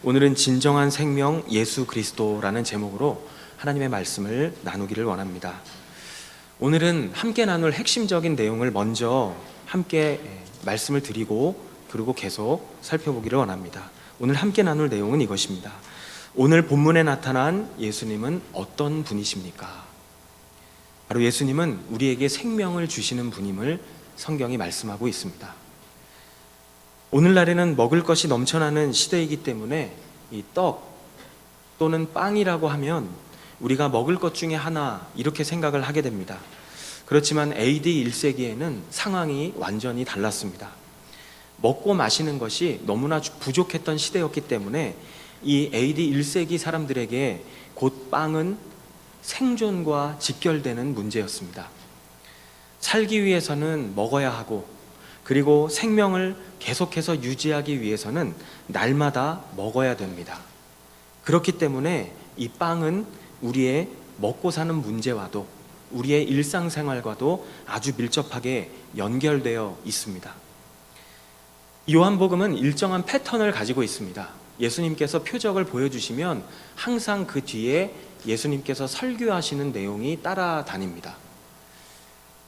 오늘은 진정한 생명 예수 그리스도라는 제목으로 하나님의 말씀을 나누기를 원합니다. 오늘은 함께 나눌 핵심적인 내용을 먼저 함께 말씀을 드리고 그리고 계속 살펴보기를 원합니다. 오늘 함께 나눌 내용은 이것입니다. 오늘 본문에 나타난 예수님은 어떤 분이십니까? 바로 예수님은 우리에게 생명을 주시는 분임을 성경이 말씀하고 있습니다. 오늘날에는 먹을 것이 넘쳐나는 시대이기 때문에 이 떡 또는 빵이라고 하면 우리가 먹을 것 중에 하나 이렇게 생각을 하게 됩니다. 그렇지만 AD 1세기에는 상황이 완전히 달랐습니다. 먹고 마시는 것이 너무나 부족했던 시대였기 때문에 이 AD 1세기 사람들에게 곧 빵은 생존과 직결되는 문제였습니다. 살기 위해서는 먹어야 하고 그리고 생명을 계속해서 유지하기 위해서는 날마다 먹어야 됩니다. 그렇기 때문에 이 빵은 우리의 먹고 사는 문제와도 우리의 일상생활과도 아주 밀접하게 연결되어 있습니다. 요한복음은 일정한 패턴을 가지고 있습니다. 예수님께서 표적을 보여주시면 항상 그 뒤에 예수님께서 설교하시는 내용이 따라다닙니다.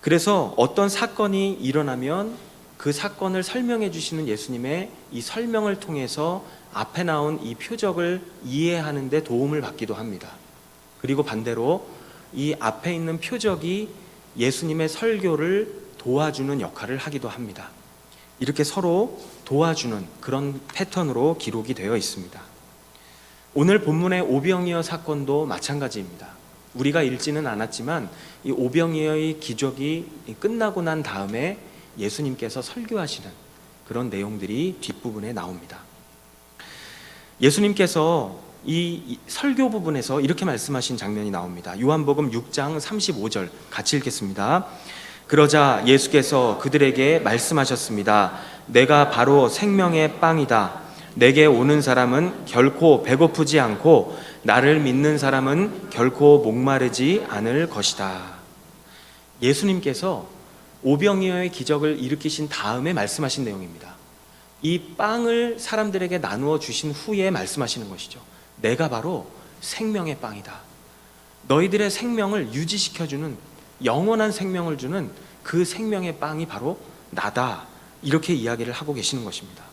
그래서 어떤 사건이 일어나면 그 사건을 설명해 주시는 예수님의 이 설명을 통해서 앞에 나온 이 표적을 이해하는 데 도움을 받기도 합니다. 그리고 반대로 이 앞에 있는 표적이 예수님의 설교를 도와주는 역할을 하기도 합니다. 이렇게 서로 도와주는 그런 패턴으로 기록이 되어 있습니다. 오늘 본문의 오병이어 사건도 마찬가지입니다. 우리가 읽지는 않았지만 이 오병이어의 기적이 끝나고 난 다음에 예수님께서 설교하시는 그런 내용들이 뒷부분에 나옵니다. 예수님께서 이 설교 부분에서 이렇게 말씀하신 장면이 나옵니다. 요한복음 6장 35절 같이 읽겠습니다. 그러자 예수께서 그들에게 말씀하셨습니다. 내가 바로 생명의 빵이다. 내게 오는 사람은 결코 배고프지 않고 나를 믿는 사람은 결코 목마르지 않을 것이다. 예수님께서 오병이어의 기적을 일으키신 다음에 말씀하신 내용입니다. 이 빵을 사람들에게 나누어 주신 후에 말씀하시는 것이죠. 내가 바로 생명의 빵이다. 너희들의 생명을 유지시켜주는 영원한 생명을 주는 그 생명의 빵이 바로 나다. 이렇게 이야기를 하고 계시는 것입니다.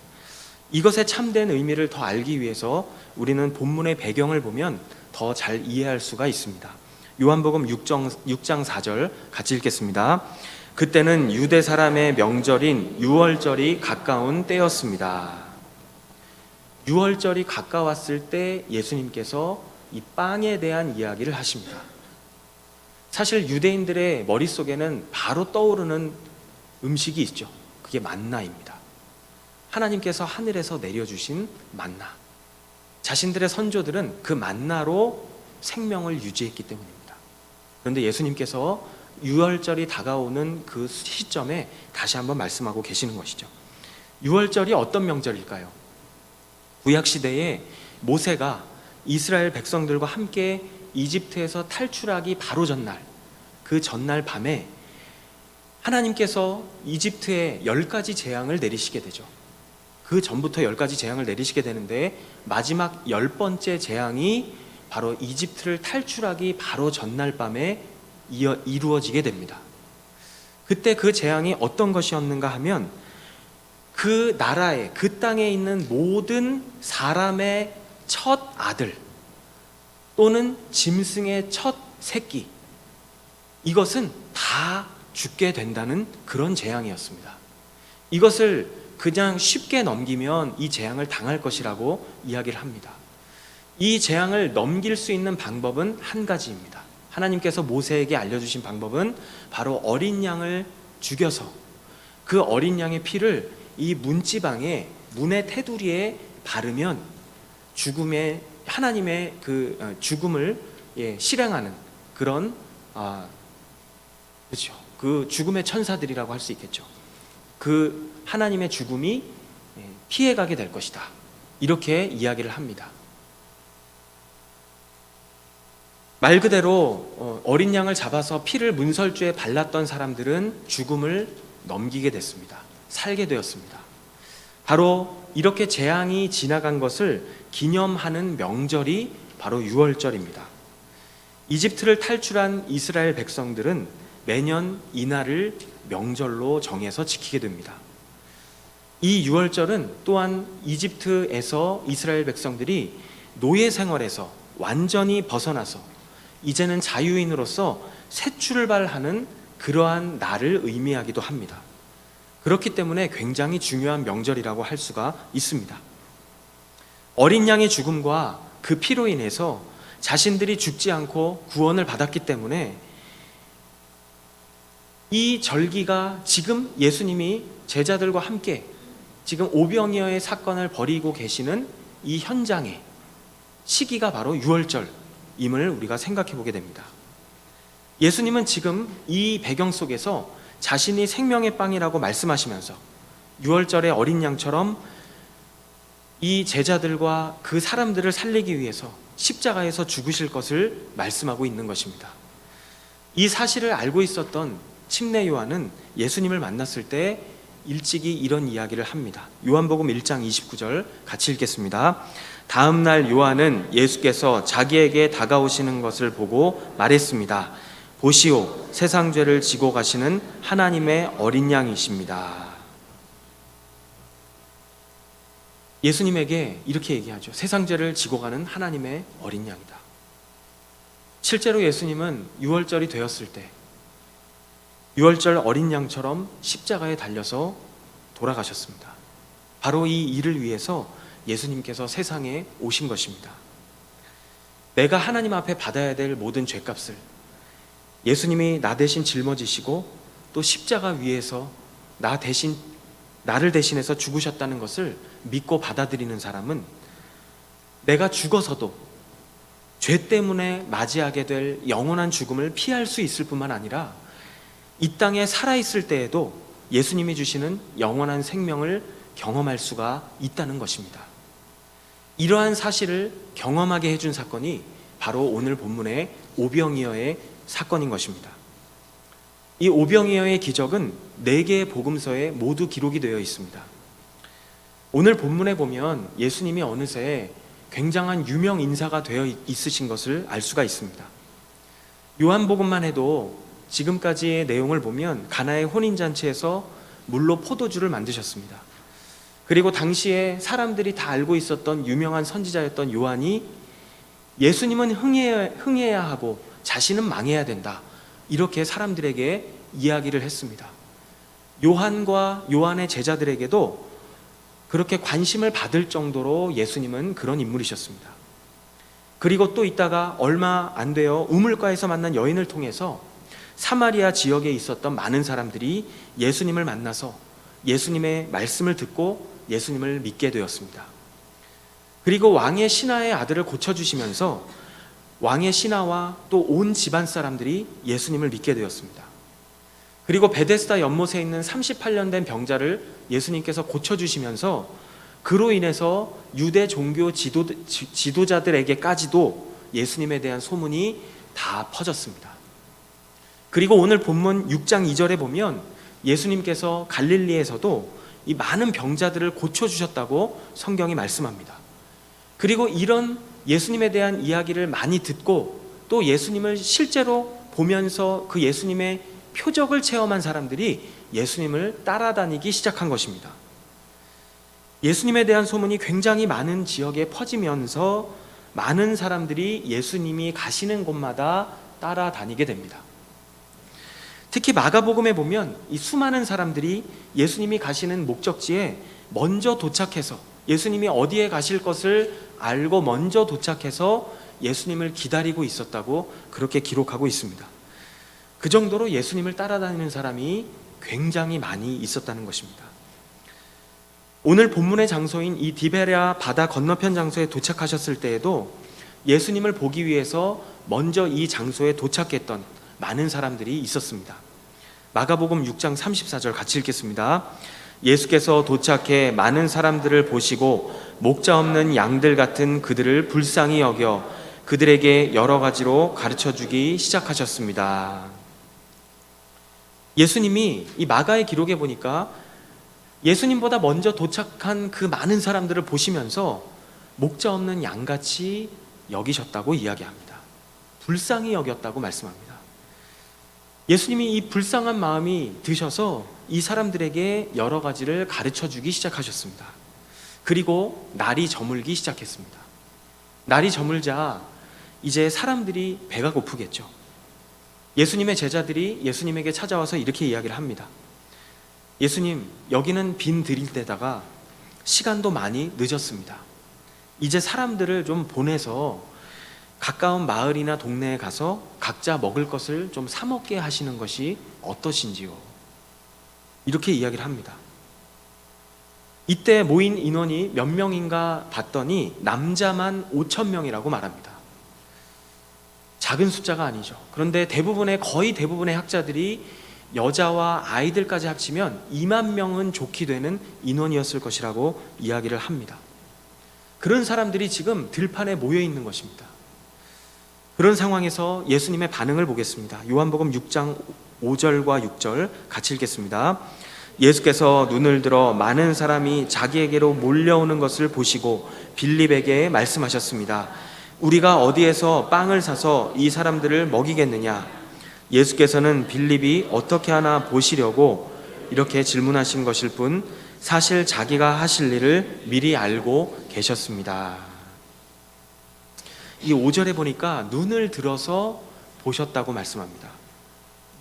이것의 참된 의미를 더 알기 위해서 우리는 본문의 배경을 보면 더 잘 이해할 수가 있습니다. 요한복음 6장 4절 같이 읽겠습니다. 그때는 유대 사람의 명절인 유월절이 가까운 때였습니다. 유월절이 가까웠을 때 예수님께서 이 빵에 대한 이야기를 하십니다. 사실 유대인들의 머릿속에는 바로 떠오르는 음식이 있죠. 그게 만나입니다. 하나님께서 하늘에서 내려주신 만나. 자신들의 선조들은 그 만나로 생명을 유지했기 때문입니다. 그런데 예수님께서 유월절이 다가오는 그 시점에 다시 한번 말씀하고 계시는 것이죠. 유월절이 어떤 명절일까요? 구약시대에 모세가 이스라엘 백성들과 함께 이집트에서 탈출하기 바로 전날, 그 전날 밤에 하나님께서 이집트에 10가지 재앙을 내리시게 되죠. 그 전부터 10가지 재앙을 내리시게 되는데 마지막 10번째 재앙이 바로 이집트를 탈출하기 바로 전날 밤에 이루어지게 됩니다. 그때 그 재앙이 어떤 것이었는가 하면 그 나라에 그 땅에 있는 모든 사람의 첫 아들 또는 짐승의 첫 새끼 이것은 다 죽게 된다는 그런 재앙이었습니다. 이것을 그냥 쉽게 넘기면 이 재앙을 당할 것이라고 이야기를 합니다. 이 재앙을 넘길 수 있는 방법은 한 가지입니다. 하나님께서 모세에게 알려주신 방법은 바로 어린 양을 죽여서 그 어린 양의 피를 이 문지방에 문의 테두리에 바르면 하나님의 그 죽음을 실행하는 그런 그렇죠. 그 죽음의 천사들이라고 할 수 있겠죠. 그 하나님의 죽음이 피해가게 될 것이다. 이렇게 이야기를 합니다. 말 그대로 어린 양을 잡아서 피를 문설주에 발랐던 사람들은 죽음을 넘기게 됐습니다. 살게 되었습니다. 바로 이렇게 재앙이 지나간 것을 기념하는 명절이 바로 유월절입니다. 이집트를 탈출한 이스라엘 백성들은 매년 이날을 명절로 정해서 지키게 됩니다. 이 유월절은 또한 이집트에서 이스라엘 백성들이 노예 생활에서 완전히 벗어나서 이제는 자유인으로서 새 출발하는 그러한 날을 의미하기도 합니다. 그렇기 때문에 굉장히 중요한 명절이라고 할 수가 있습니다. 어린 양의 죽음과 그 피로 인해서 자신들이 죽지 않고 구원을 받았기 때문에 이 절기가 지금 예수님이 제자들과 함께 지금 오병이어의 사건을 벌이고 계시는 이 현장의 시기가 바로 유월절임을 우리가 생각해 보게 됩니다. 예수님은 지금 이 배경 속에서 자신이 생명의 빵이라고 말씀하시면서 유월절의 어린 양처럼 이 제자들과 그 사람들을 살리기 위해서 십자가에서 죽으실 것을 말씀하고 있는 것입니다. 이 사실을 알고 있었던 침례 요한은 예수님을 만났을 때 일찍이 이런 이야기를 합니다. 요한복음 1장 29절 같이 읽겠습니다. 다음 날 요한은 예수께서 자기에게 다가오시는 것을 보고 말했습니다. 보시오, 세상 죄를 지고 가시는 하나님의 어린 양이십니다. 예수님에게 이렇게 얘기하죠. 세상 죄를 지고 가는 하나님의 어린 양이다. 실제로 예수님은 유월절이 되었을 때 유월절 어린 양처럼 십자가에 달려서 돌아가셨습니다. 바로 이 일을 위해서 예수님께서 세상에 오신 것입니다. 내가 하나님 앞에 받아야 될 모든 죄값을 예수님이 나 대신 짊어지시고 또 십자가 위에서 나를 대신해서 죽으셨다는 것을 믿고 받아들이는 사람은 내가 죽어서도 죄 때문에 맞이하게 될 영원한 죽음을 피할 수 있을 뿐만 아니라 이 땅에 살아있을 때에도 예수님이 주시는 영원한 생명을 경험할 수가 있다는 것입니다. 이러한 사실을 경험하게 해준 사건이 바로 오늘 본문의 오병이어의 사건인 것입니다. 이 오병이어의 기적은 4개의 복음서에 모두 기록이 되어 있습니다. 오늘 본문에 보면 예수님이 어느새 굉장한 유명 인사가 되어 있으신 것을 알 수가 있습니다. 요한복음만 해도 지금까지의 내용을 보면 가나의 혼인잔치에서 물로 포도주를 만드셨습니다. 그리고 당시에 사람들이 다 알고 있었던 유명한 선지자였던 요한이 예수님은 흥해야 하고 자신은 망해야 된다, 이렇게 사람들에게 이야기를 했습니다. 요한과 요한의 제자들에게도 그렇게 관심을 받을 정도로 예수님은 그런 인물이셨습니다. 그리고 또 있다가 얼마 안 되어 우물가에서 만난 여인을 통해서 사마리아 지역에 있었던 많은 사람들이 예수님을 만나서 예수님의 말씀을 듣고 예수님을 믿게 되었습니다. 그리고 왕의 신하의 아들을 고쳐주시면서 왕의 신하와 또 온 집안 사람들이 예수님을 믿게 되었습니다. 그리고 베데스다 연못에 있는 38년 된 병자를 예수님께서 고쳐주시면서 그로 인해서 유대 종교 지도자들에게까지도 예수님에 대한 소문이 다 퍼졌습니다. 그리고 오늘 본문 6장 2절에 보면 예수님께서 갈릴리에서도 이 많은 병자들을 고쳐주셨다고 성경이 말씀합니다. 그리고 이런 예수님에 대한 이야기를 많이 듣고 또 예수님을 실제로 보면서 그 예수님의 표적을 체험한 사람들이 예수님을 따라다니기 시작한 것입니다. 예수님에 대한 소문이 굉장히 많은 지역에 퍼지면서 많은 사람들이 예수님이 가시는 곳마다 따라다니게 됩니다. 특히 마가복음에 보면 이 수많은 사람들이 예수님이 가시는 목적지에 먼저 도착해서 예수님이 어디에 가실 것을 알고 먼저 도착해서 예수님을 기다리고 있었다고 그렇게 기록하고 있습니다. 그 정도로 예수님을 따라다니는 사람이 굉장히 많이 있었다는 것입니다. 오늘 본문의 장소인 이 디베랴 바다 건너편 장소에 도착하셨을 때에도 예수님을 보기 위해서 먼저 이 장소에 도착했던 많은 사람들이 있었습니다. 마가복음 6장 34절 같이 읽겠습니다. 예수께서 도착해 많은 사람들을 보시고 목자 없는 양들 같은 그들을 불쌍히 여겨 그들에게 여러 가지로 가르쳐주기 시작하셨습니다. 예수님이 이 마가의 기록에 보니까 예수님보다 먼저 도착한 그 많은 사람들을 보시면서 목자 없는 양같이 여기셨다고 이야기합니다. 불쌍히 여겼다고 말씀합니다. 예수님이 이 불쌍한 마음이 드셔서 이 사람들에게 여러 가지를 가르쳐 주기 시작하셨습니다. 그리고 날이 저물기 시작했습니다. 날이 저물자 이제 사람들이 배가 고프겠죠. 예수님의 제자들이 예수님에게 찾아와서 이렇게 이야기를 합니다. 예수님, 여기는 빈 들일 데다가 시간도 많이 늦었습니다. 이제 사람들을 좀 보내서 가까운 마을이나 동네에 가서 각자 먹을 것을 좀 사 먹게 하시는 것이 어떠신지요? 이렇게 이야기를 합니다. 이때 모인 인원이 몇 명인가 봤더니 남자만 5,000명이라고 말합니다. 작은 숫자가 아니죠. 그런데 거의 대부분의 학자들이 여자와 아이들까지 합치면 2만 명은 좋게 되는 인원이었을 것이라고 이야기를 합니다. 그런 사람들이 지금 들판에 모여 있는 것입니다. 그런 상황에서 예수님의 반응을 보겠습니다. 요한복음 6장 5절과 6절 같이 읽겠습니다. 예수께서 눈을 들어 많은 사람이 자기에게로 몰려오는 것을 보시고 빌립에게 말씀하셨습니다. 우리가 어디에서 빵을 사서 이 사람들을 먹이겠느냐? 예수께서는 빌립이 어떻게 하나 보시려고 이렇게 질문하신 것일 뿐 사실 자기가 하실 일을 미리 알고 계셨습니다. 이 5절에 보니까 눈을 들어서 보셨다고 말씀합니다.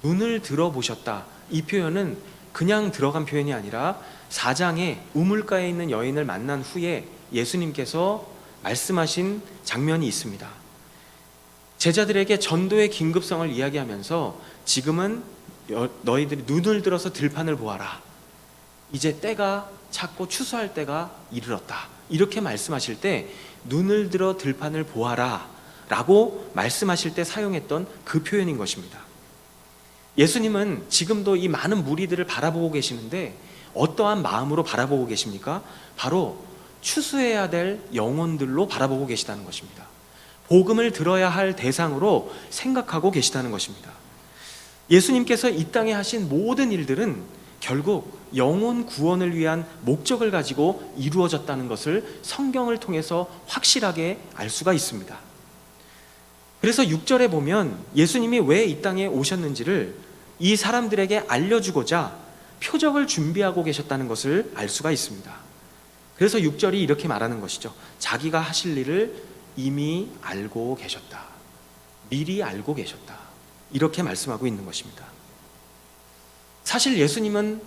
눈을 들어보셨다. 이 표현은 그냥 들어간 표현이 아니라 4장에 우물가에 있는 여인을 만난 후에 예수님께서 말씀하신 장면이 있습니다. 제자들에게 전도의 긴급성을 이야기하면서 지금은 너희들이 눈을 들어서 들판을 보아라. 이제 때가 찼고 추수할 때가 이르렀다. 이렇게 말씀하실 때 눈을 들어 들판을 보아라 라고 말씀하실 때 사용했던 그 표현인 것입니다. 예수님은 지금도 이 많은 무리들을 바라보고 계시는데 어떠한 마음으로 바라보고 계십니까? 바로 추수해야 될 영혼들로 바라보고 계시다는 것입니다. 복음을 들어야 할 대상으로 생각하고 계시다는 것입니다. 예수님께서 이 땅에 하신 모든 일들은 결국 영혼 구원을 위한 목적을 가지고 이루어졌다는 것을 성경을 통해서 확실하게 알 수가 있습니다. 그래서 6절에 보면 예수님이 왜 이 땅에 오셨는지를 이 사람들에게 알려주고자 표적을 준비하고 계셨다는 것을 알 수가 있습니다. 그래서 6절이 이렇게 말하는 것이죠. 자기가 하실 일을 이미 알고 계셨다. 미리 알고 계셨다. 이렇게 말씀하고 있는 것입니다. 사실 예수님은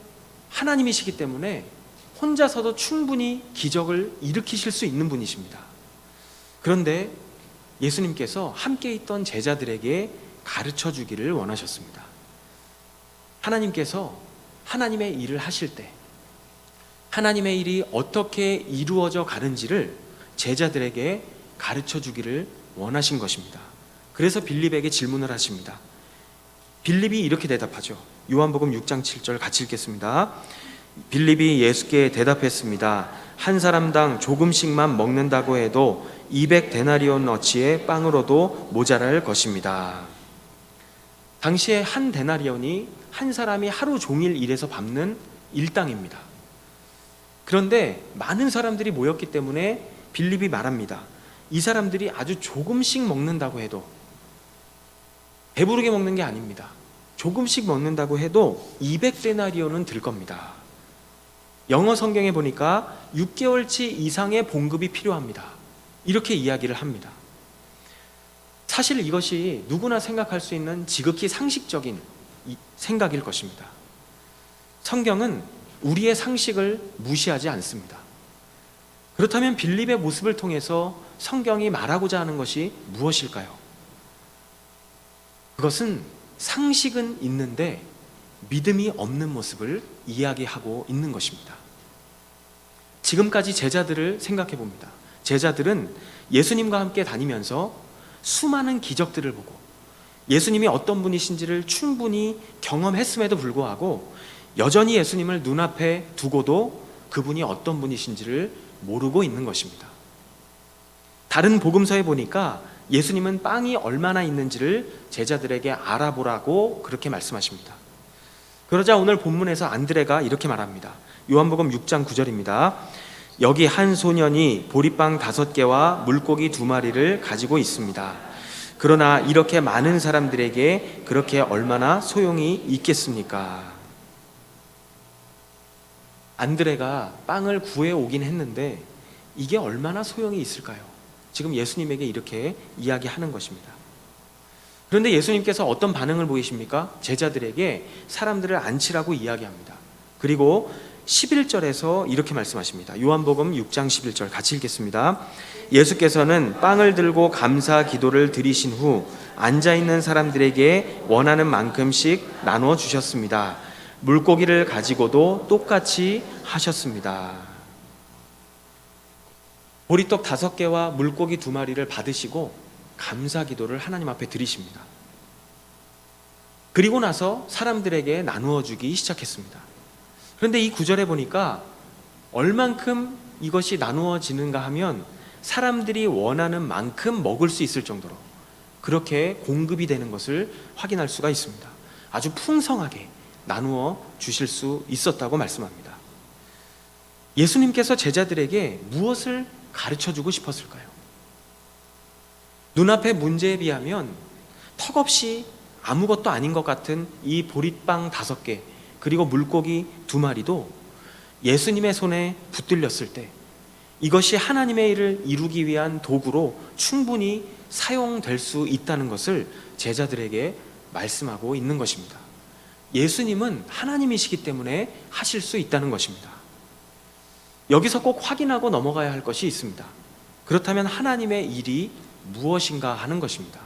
하나님이시기 때문에 혼자서도 충분히 기적을 일으키실 수 있는 분이십니다. 그런데 예수님께서 함께 있던 제자들에게 가르쳐 주기를 원하셨습니다. 하나님께서 하나님의 일을 하실 때 하나님의 일이 어떻게 이루어져 가는지를 제자들에게 가르쳐 주기를 원하신 것입니다. 그래서 빌립에게 질문을 하십니다. 빌립이 이렇게 대답하죠. 요한복음 6장 7절 같이 읽겠습니다. 빌립이 예수께 대답했습니다. 한 사람당 조금씩만 먹는다고 해도 200데나리온어치의 빵으로도 모자랄 것입니다. 당시에 한 데나리온이 한 사람이 하루 종일 일해서 밟는 일당입니다. 그런데 많은 사람들이 모였기 때문에 빌립이 말합니다. 이 사람들이 아주 조금씩 먹는다고 해도 배부르게 먹는 게 아닙니다. 조금씩 먹는다고 해도 200데나리온은 들 겁니다. 영어 성경에 보니까 6개월치 이상의 봉급이 필요합니다. 이렇게 이야기를 합니다. 사실 이것이 누구나 생각할 수 있는 지극히 상식적인 생각일 것입니다. 성경은 우리의 상식을 무시하지 않습니다. 그렇다면 빌립의 모습을 통해서 성경이 말하고자 하는 것이 무엇일까요? 그것은 상식은 있는데 믿음이 없는 모습을 이야기하고 있는 것입니다. 지금까지 제자들을 생각해 봅니다. 제자들은 예수님과 함께 다니면서 수많은 기적들을 보고 예수님이 어떤 분이신지를 충분히 경험했음에도 불구하고 여전히 예수님을 눈앞에 두고도 그분이 어떤 분이신지를 모르고 있는 것입니다. 다른 복음서에 보니까 예수님은 빵이 얼마나 있는지를 제자들에게 알아보라고 그렇게 말씀하십니다. 그러자 오늘 본문에서 안드레가 이렇게 말합니다. 요한복음 6장 9절입니다. 여기 한 소년이 보리빵 5개와 물고기 2마리를 가지고 있습니다. 그러나 이렇게 많은 사람들에게 그렇게 얼마나 소용이 있겠습니까? 안드레가 빵을 구해 오긴 했는데 이게 얼마나 소용이 있을까요? 지금 예수님에게 이렇게 이야기하는 것입니다. 그런데 예수님께서 어떤 반응을 보이십니까? 제자들에게 사람들을 앉히라고 이야기합니다. 그리고 11절에서 이렇게 말씀하십니다. 요한복음 6장 11절 같이 읽겠습니다. 예수께서는 빵을 들고 감사 기도를 드리신 후 앉아있는 사람들에게 원하는 만큼씩 나누어 주셨습니다. 물고기를 가지고도 똑같이 하셨습니다. 보리떡 5개와 물고기 2마리를 받으시고 감사 기도를 하나님 앞에 드리십니다. 그리고 나서 사람들에게 나누어 주기 시작했습니다. 그런데 이 구절에 보니까 얼만큼 이것이 나누어지는가 하면 사람들이 원하는 만큼 먹을 수 있을 정도로 그렇게 공급이 되는 것을 확인할 수가 있습니다. 아주 풍성하게 나누어 주실 수 있었다고 말씀합니다. 예수님께서 제자들에게 무엇을 가르쳐주고 싶었을까요? 눈앞의 문제에 비하면 턱없이 아무것도 아닌 것 같은 이 보리빵 5개 그리고 물고기 2마리도 예수님의 손에 붙들렸을 때 이것이 하나님의 일을 이루기 위한 도구로 충분히 사용될 수 있다는 것을 제자들에게 말씀하고 있는 것입니다. 예수님은 하나님이시기 때문에 하실 수 있다는 것입니다. 여기서 꼭 확인하고 넘어가야 할 것이 있습니다. 그렇다면 하나님의 일이 무엇인가 하는 것입니다.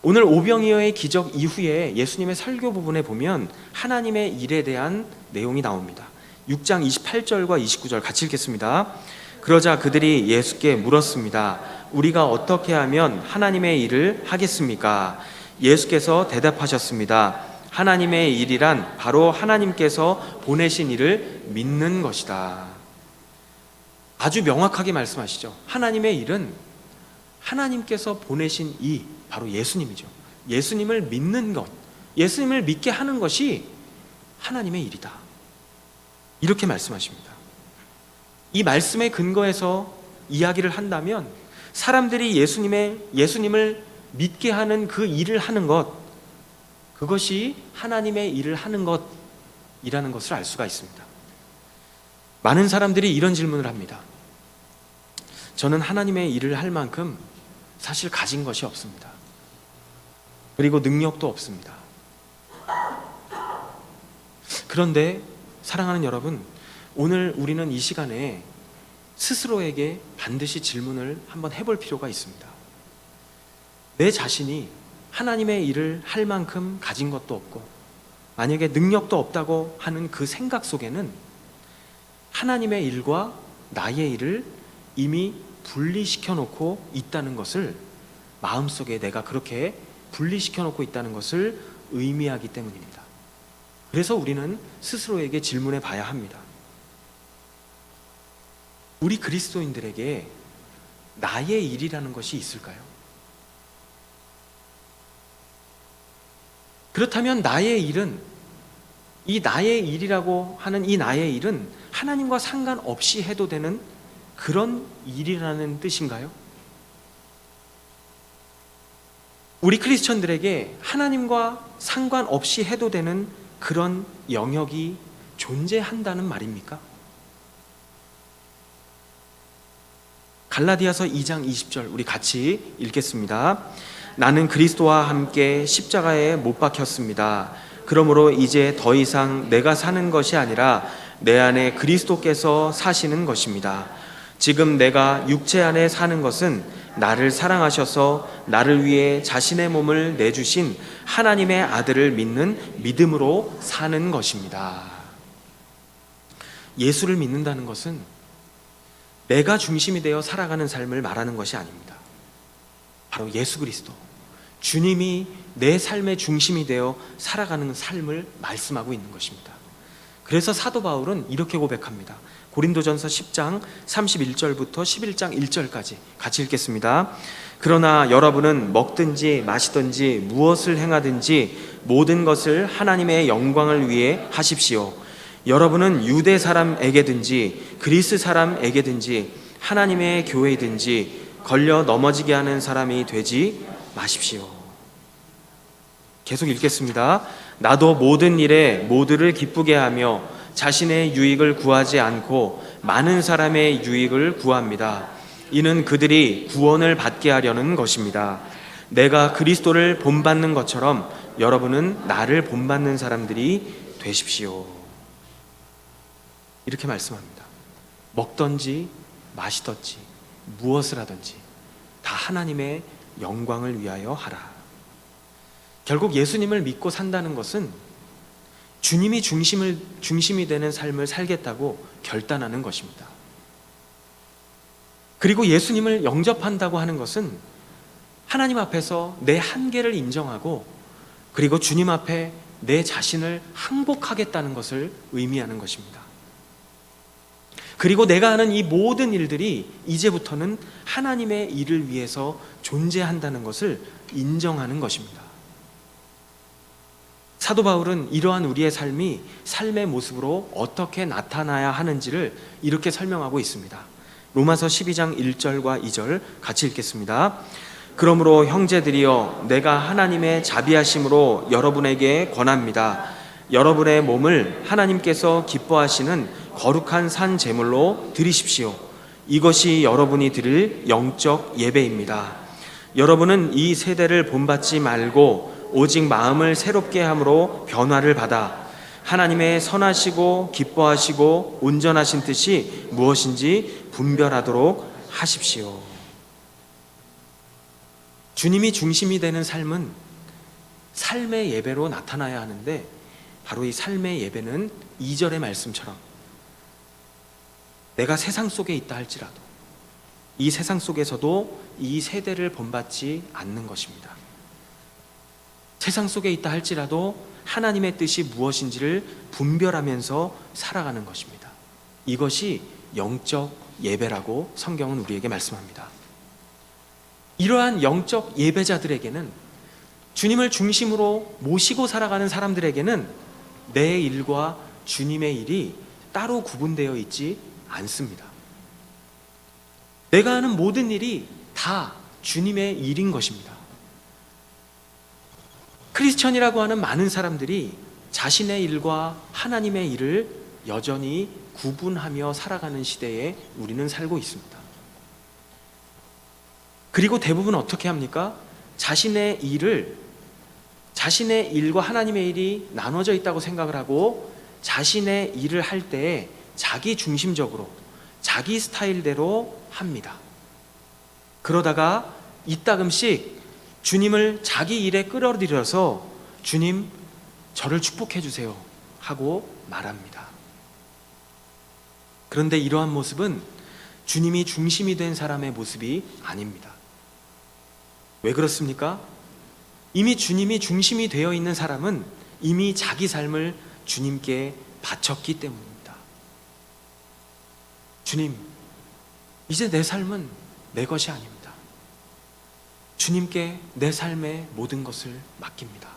오늘 오병이어의 기적 이후에 예수님의 설교 부분에 보면 하나님의 일에 대한 내용이 나옵니다. 6장 28절과 29절 같이 읽겠습니다. 그러자 그들이 예수께 물었습니다. 우리가 어떻게 하면 하나님의 일을 하겠습니까? 예수께서 대답하셨습니다. 하나님의 일이란 바로 하나님께서 보내신 일을 믿는 것이다. 아주 명확하게 말씀하시죠. 하나님의 일은 하나님께서 보내신 이 바로 예수님이죠. 예수님을 믿는 것, 예수님을 믿게 하는 것이 하나님의 일이다. 이렇게 말씀하십니다. 이 말씀의 근거에서 이야기를 한다면 사람들이 예수님을 믿게 하는 그 일을 하는 것, 그것이 하나님의 일을 하는 것이라는 것을 알 수가 있습니다. 많은 사람들이 이런 질문을 합니다. 저는 하나님의 일을 할 만큼 사실 가진 것이 없습니다. 그리고 능력도 없습니다. 그런데 사랑하는 여러분, 오늘 우리는 이 시간에 스스로에게 반드시 질문을 한번 해볼 필요가 있습니다. 내 자신이 하나님의 일을 할 만큼 가진 것도 없고 만약에 능력도 없다고 하는 그 생각 속에는 하나님의 일과 나의 일을 이미 분리시켜 놓고 있다는 것을, 마음속에 내가 그렇게 분리시켜 놓고 있다는 것을 의미하기 때문입니다. 그래서 우리는 스스로에게 질문해 봐야 합니다. 우리 그리스도인들에게 나의 일이라는 것이 있을까요? 그렇다면 나의 일은, 이 나의 일이라고 하는 이 나의 일은 하나님과 상관없이 해도 되는 그런 일이라는 뜻인가요? 우리 크리스천들에게 하나님과 상관없이 해도 되는 그런 영역이 존재한다는 말입니까? 갈라디아서 2장 20절 우리 같이 읽겠습니다. 나는 그리스도와 함께 십자가에 못 박혔습니다. 그러므로 이제 더 이상 내가 사는 것이 아니라 내 안에 그리스도께서 사시는 것입니다. 지금 내가 육체 안에 사는 것은 나를 사랑하셔서 나를 위해 자신의 몸을 내주신 하나님의 아들을 믿는 믿음으로 사는 것입니다. 예수를 믿는다는 것은 내가 중심이 되어 살아가는 삶을 말하는 것이 아닙니다. 바로 예수 그리스도, 주님이 내 삶의 중심이 되어 살아가는 삶을 말씀하고 있는 것입니다. 그래서 사도 바울은 이렇게 고백합니다. 고린도전서 10장 31절부터 11장 1절까지 같이 읽겠습니다. 그러나 여러분은 먹든지 마시든지 무엇을 행하든지 모든 것을 하나님의 영광을 위해 하십시오. 여러분은 유대 사람에게든지 그리스 사람에게든지 하나님의 교회든지 걸려 넘어지게 하는 사람이 되지 마십시오. 계속 읽겠습니다. 나도 모든 일에 모두를 기쁘게 하며 자신의 유익을 구하지 않고 많은 사람의 유익을 구합니다. 이는 그들이 구원을 받게 하려는 것입니다. 내가 그리스도를 본받는 것처럼 여러분은 나를 본받는 사람들이 되십시오. 이렇게 말씀합니다. 먹든지 마시든지 무엇을 하든지 다 하나님의 영광을 위하여 하라. 결국 예수님을 믿고 산다는 것은 주님이 중심이 되는 삶을 살겠다고 결단하는 것입니다. 그리고 예수님을 영접한다고 하는 것은 하나님 앞에서 내 한계를 인정하고 그리고 주님 앞에 내 자신을 항복하겠다는 것을 의미하는 것입니다. 그리고 내가 하는 이 모든 일들이 이제부터는 하나님의 일을 위해서 존재한다는 것을 인정하는 것입니다. 사도 바울은 이러한 우리의 삶이 삶의 모습으로 어떻게 나타나야 하는지를 이렇게 설명하고 있습니다. 로마서 12장 1절과 2절 같이 읽겠습니다. 그러므로 형제들이여 내가 하나님의 자비하심으로 여러분에게 권합니다. 여러분의 몸을 하나님께서 기뻐하시는 거룩한 산 제물로 드리십시오. 이것이 여러분이 드릴 영적 예배입니다. 여러분은 이 세대를 본받지 말고 오직 마음을 새롭게 함으로 변화를 받아 하나님의 선하시고 기뻐하시고 온전하신 뜻이 무엇인지 분별하도록 하십시오. 주님이 중심이 되는 삶은 삶의 예배로 나타나야 하는데 바로 이 삶의 예배는 2절의 말씀처럼 내가 세상 속에 있다 할지라도 이 세상 속에서도 이 세대를 본받지 않는 것입니다. 세상 속에 있다 할지라도 하나님의 뜻이 무엇인지를 분별하면서 살아가는 것입니다. 이것이 영적 예배라고 성경은 우리에게 말씀합니다. 이러한 영적 예배자들에게는 주님을 중심으로 모시고 살아가는 사람들에게는 내 일과 주님의 일이 따로 구분되어 있지 않습니다. 내가 하는 모든 일이 다 주님의 일인 것입니다. 크리스천이라고 하는 많은 사람들이 자신의 일과 하나님의 일을 여전히 구분하며 살아가는 시대에 우리는 살고 있습니다. 그리고 대부분 어떻게 합니까? 자신의 일과 하나님의 일이 나눠져 있다고 생각을 하고 자신의 일을 할 때 자기 중심적으로 자기 스타일대로 합니다. 그러다가 이따금씩 주님을 자기 일에 끌어들여서 주님 저를 축복해 주세요 하고 말합니다. 그런데 이러한 모습은 주님이 중심이 된 사람의 모습이 아닙니다. 왜 그렇습니까? 이미 주님이 중심이 되어 있는 사람은 이미 자기 삶을 주님께 바쳤기 때문입니다. 주님, 이제 내 삶은 내 것이 아닙니다. 주님께 내 삶의 모든 것을 맡깁니다.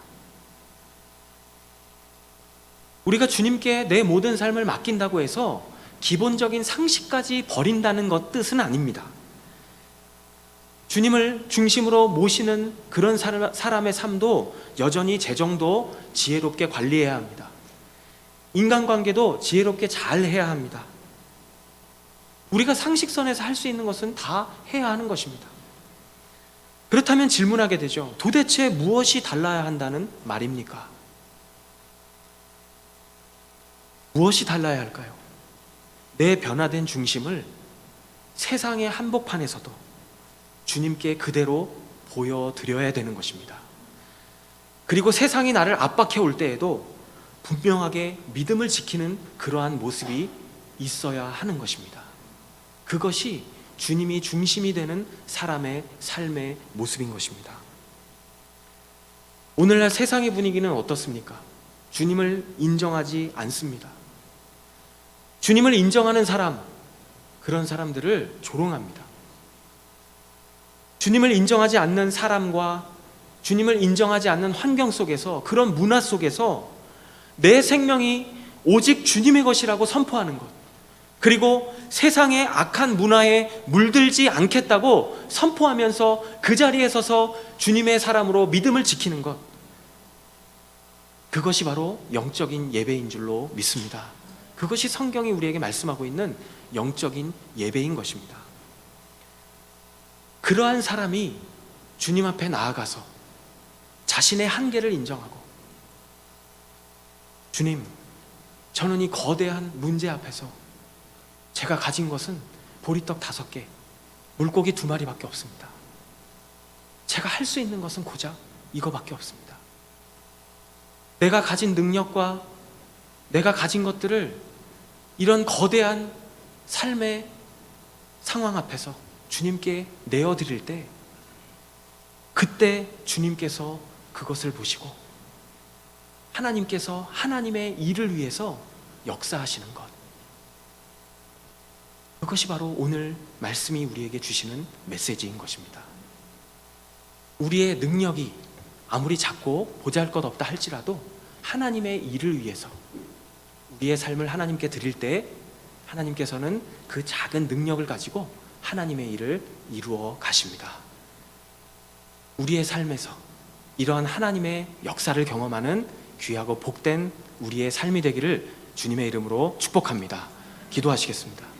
우리가 주님께 내 모든 삶을 맡긴다고 해서 기본적인 상식까지 버린다는 것 뜻은 아닙니다. 주님을 중심으로 모시는 그런 사람의 삶도 여전히 재정도 지혜롭게 관리해야 합니다. 인간관계도 지혜롭게 잘 해야 합니다. 우리가 상식선에서 할 수 있는 것은 다 해야 하는 것입니다. 그렇다면 질문하게 되죠. 도대체 무엇이 달라야 한다는 말입니까? 무엇이 달라야 할까요? 내 변화된 중심을 세상의 한복판에서도 주님께 그대로 보여드려야 되는 것입니다. 그리고 세상이 나를 압박해 올 때에도 분명하게 믿음을 지키는 그러한 모습이 있어야 하는 것입니다. 그것이 주님이 중심이 되는 사람의 삶의 모습인 것입니다. 오늘날 세상의 분위기는 어떻습니까? 주님을 인정하지 않습니다. 주님을 인정하는 사람, 그런 사람들을 조롱합니다. 주님을 인정하지 않는 사람과 주님을 인정하지 않는 환경 속에서, 그런 문화 속에서 내 생명이 오직 주님의 것이라고 선포하는 것, 그리고 세상의 악한 문화에 물들지 않겠다고 선포하면서 그 자리에 서서 주님의 사람으로 믿음을 지키는 것, 그것이 바로 영적인 예배인 줄로 믿습니다. 그것이 성경이 우리에게 말씀하고 있는 영적인 예배인 것입니다. 그러한 사람이 주님 앞에 나아가서 자신의 한계를 인정하고, 주님, 저는 이 거대한 문제 앞에서 제가 가진 것은 보리떡 5개, 물고기 2마리밖에 없습니다. 제가 할 수 있는 것은 고작 이거밖에 없습니다. 내가 가진 능력과 내가 가진 것들을 이런 거대한 삶의 상황 앞에서 주님께 내어드릴 때, 그때 주님께서 그것을 보시고 하나님께서 하나님의 일을 위해서 역사하시는 것, 그것이 바로 오늘 말씀이 우리에게 주시는 메시지인 것입니다. 우리의 능력이 아무리 작고 보잘것없다 할지라도 하나님의 일을 위해서 우리의 삶을 하나님께 드릴 때, 하나님께서는 그 작은 능력을 가지고 하나님의 일을 이루어 가십니다. 우리의 삶에서 이러한 하나님의 역사를 경험하는 귀하고 복된 우리의 삶이 되기를 주님의 이름으로 축복합니다. 기도하시겠습니다.